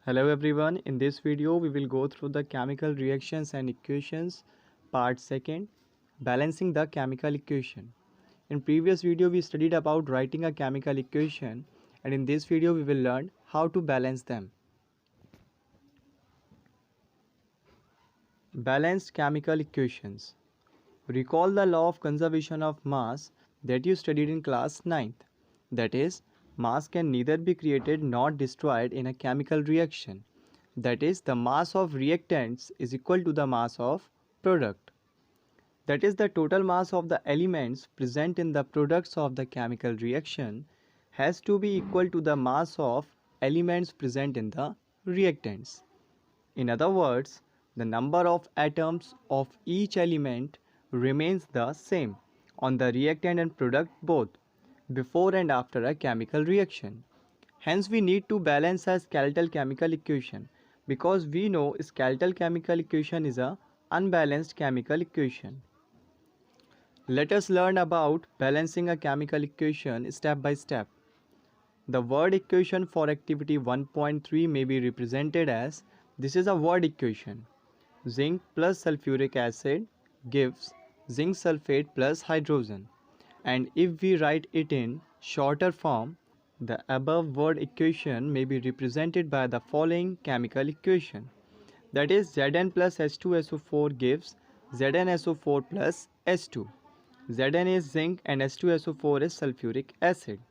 Hello everyone, in this video we will go through the chemical reactions and equations part 2, balancing the chemical equation. In previous video we studied about writing a chemical equation, and in this video we will learn how to balance them. Balanced chemical equations. Recall the law of conservation of mass that you studied in class 9th. That is, mass can neither be created nor destroyed in a chemical reaction. That is, the mass of reactants is equal to the mass of product. That is, the total mass of the elements present in the products of the chemical reaction has to be equal to the mass of elements present in the reactants. In other words, the number of atoms of each element remains the same on the reactant and product both, before and after a chemical reaction. Hence we need to balance a skeletal chemical equation, because we know skeletal chemical equation is a unbalanced chemical equation. Let us learn about balancing a chemical equation step by step. The word equation for activity 1.3 may be represented as, this is a word equation. Zinc plus sulfuric acid gives zinc sulfate plus hydrogen. And if we write it in shorter form, the above word equation may be represented by the following chemical equation. That is, Zn plus H2SO4 gives ZnSO4 plus H2. Zn is zinc and H2SO4 is sulfuric acid.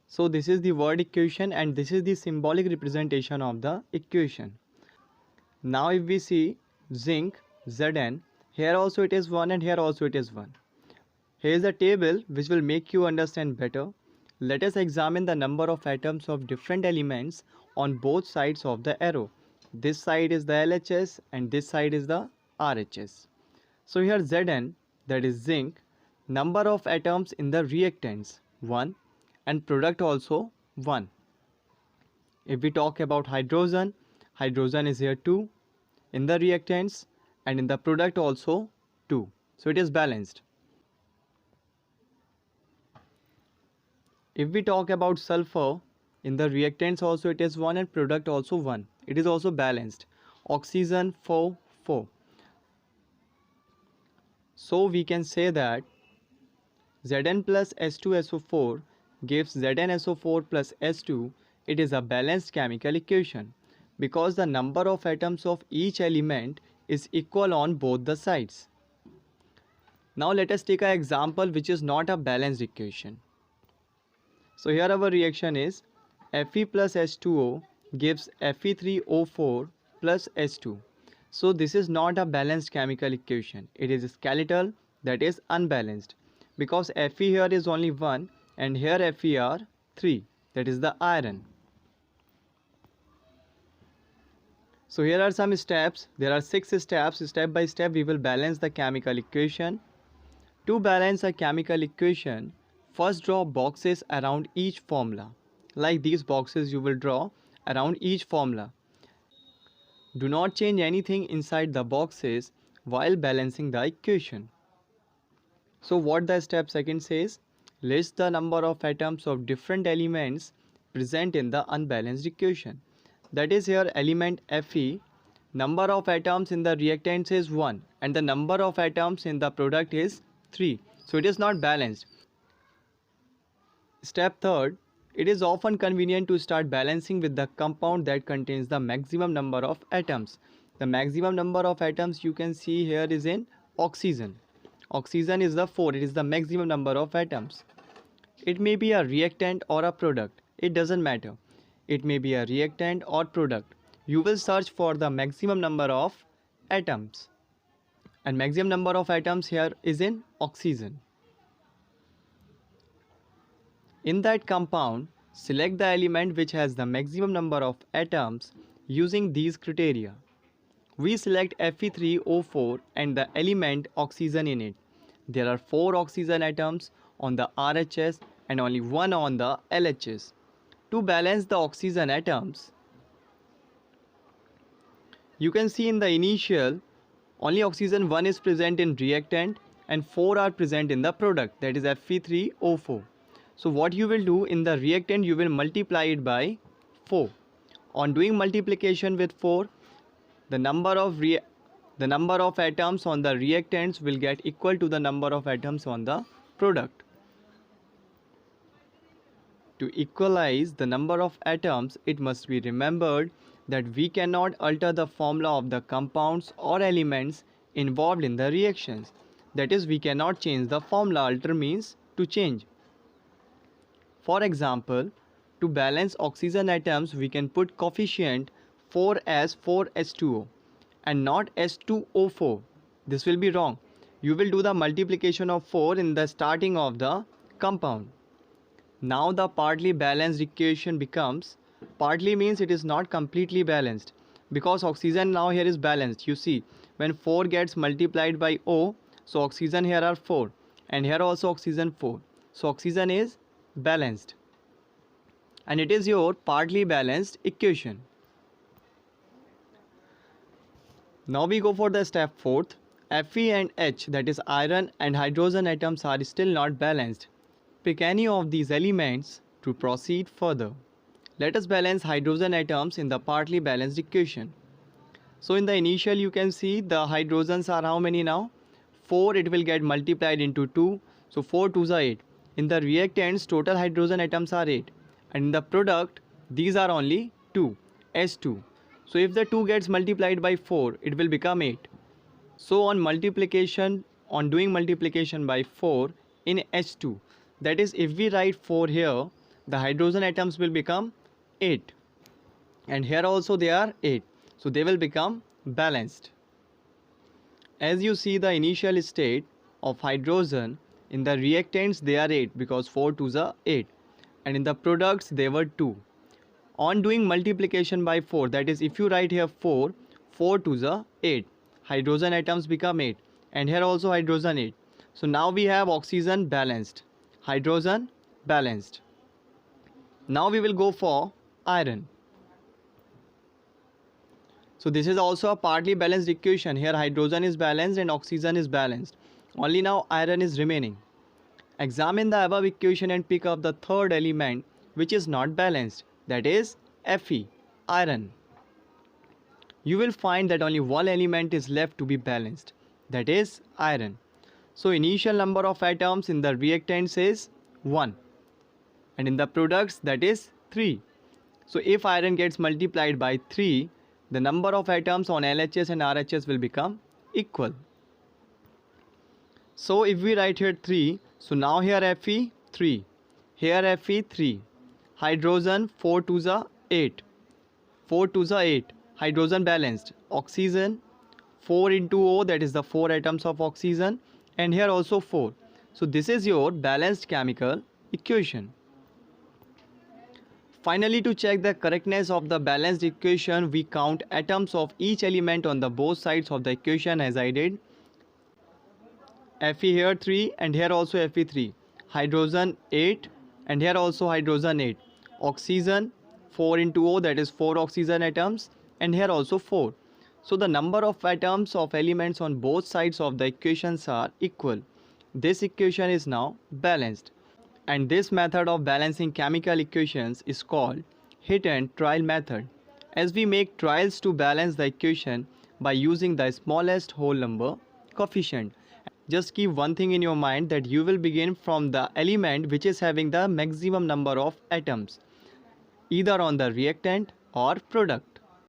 So this is the word equation and this is the symbolic representation of the equation. Now if we see zinc, Zn, here also it is 1 and here also it is 1. Here is a table which will make you understand better. Let us examine the number of atoms of different elements on both sides of the arrow. This side is the LHS and this side is the RHS. So here Zn, that is zinc, number of atoms in the reactants 1 and product also 1. If we talk about hydrogen, hydrogen is here 2 in the reactants and in the product also 2. So it is balanced. If we talk about sulfur, in the reactants also it is 1 and product also 1. It is also balanced. Oxygen 4, 4. So we can say that Zn plus H2SO4 gives ZnSO4 plus H2. It is a balanced chemical equation because the number of atoms of each element is equal on both the sides. Now let us take an example which is not a balanced equation. So here our reaction is Fe plus H2O gives Fe3O4 plus H2. So this is not a balanced chemical equation. It is skeletal, that is unbalanced, because Fe here is only 1 and here Fe are 3, that is the iron. So here are some steps. There are 6 steps. Step by step we will balance the chemical equation. To balance a chemical equation, first draw boxes around each formula. Like these boxes you will draw around each formula. Do not change anything inside the boxes while balancing the equation. So what the step second says, list the number of atoms of different elements present in the unbalanced equation. That is, here element Fe, number of atoms in the reactants is 1 and the number of atoms in the product is 3. So it is not balanced. Step third, it is often convenient to start balancing with the compound that contains the maximum number of atoms. The maximum number of atoms you can see here is in oxygen. Oxygen is the 4, it is the maximum number of atoms. It may be a reactant or a product, it doesn't matter. It may be a reactant or product. You will search for the maximum number of atoms. And maximum number of atoms here is in oxygen. In that compound, select the element which has the maximum number of atoms using these criteria. We select Fe3O4 and the element oxygen in it. There are 4 oxygen atoms on the RHS and only 1 on the LHS. To balance the oxygen atoms, you can see in the initial, only oxygen 1 is present in reactant and 4 are present in the product, that is Fe3O4. So what you will do in the reactant, you will multiply it by 4. On doing multiplication with 4, the number of atoms on the reactants will get equal to the number of atoms on the product. To equalize the number of atoms, it must be remembered that we cannot alter the formula of the compounds or elements involved in the reactions. That is, we cannot change the formula. Alter means to change. For example, to balance oxygen atoms, we can put coefficient 4 as 4H2O and not H2O4. This will be wrong. You will do the multiplication of 4 in the starting of the compound. Now the partly balanced equation becomes, partly means it is not completely balanced, because oxygen now here is balanced. You see, when 4 gets multiplied by O, so oxygen here are 4 and here also oxygen 4. So oxygen is balanced and it is your partly balanced equation. Now we go for the step 4th. Fe and H, that is iron and hydrogen atoms, are still not balanced. Pick any of these elements to proceed further. Let us balance hydrogen atoms in the partly balanced equation. So in the initial you can see the hydrogens are how many now? 4, it will get multiplied into 2. So 4 2s are 8. In the reactants, total hydrogen atoms are 8. And in the product, these are only 2, H2. So if the 2 gets multiplied by 4, it will become 8. So on doing multiplication by 4 in H2, that is, if we write 4 here, the hydrogen atoms will become 8. And here also they are 8. So they will become balanced. As you see the initial state of hydrogen, in the reactants they are 8 because 4 2s are 8. And in the products they were 2. On doing multiplication by 4, that is, if you write here 4, 4 2s are 8. Hydrogen atoms become 8. And here also hydrogen 8. So now we have oxygen balanced, hydrogen balanced. Now we will go for iron. So this is also a partly balanced equation. Here hydrogen is balanced and oxygen is balanced. Only now iron is remaining. Examine the above equation and pick up the third element which is not balanced, that is Fe, iron. You will find that only one element is left to be balanced, that is iron. So initial number of atoms in the reactants is 1 and in the products that is 3. So if iron gets multiplied by 3, the number of atoms on LHS and RHS will become equal. So if we write here 3, so now here Fe 3, here Fe 3, hydrogen 4 2s are 8, 4 2s are 8, hydrogen balanced, oxygen 4 into O, that is the 4 atoms of oxygen, and here also 4. So this is your balanced chemical equation. Finally, to check the correctness of the balanced equation, we count atoms of each element on the both sides of the equation as I did. Fe here 3 and here also Fe 3. Hydrogen 8 and here also hydrogen 8. Oxygen 4 into O, that is 4 oxygen atoms, and here also 4. So the number of atoms of elements on both sides of the equations are equal. This equation is now balanced. And this method of balancing chemical equations is called hit and trial method, as we make trials to balance the equation by using the smallest whole number coefficient. Just keep one thing in your mind, that you will begin from the element which is having the maximum number of atoms, either on the reactant or product.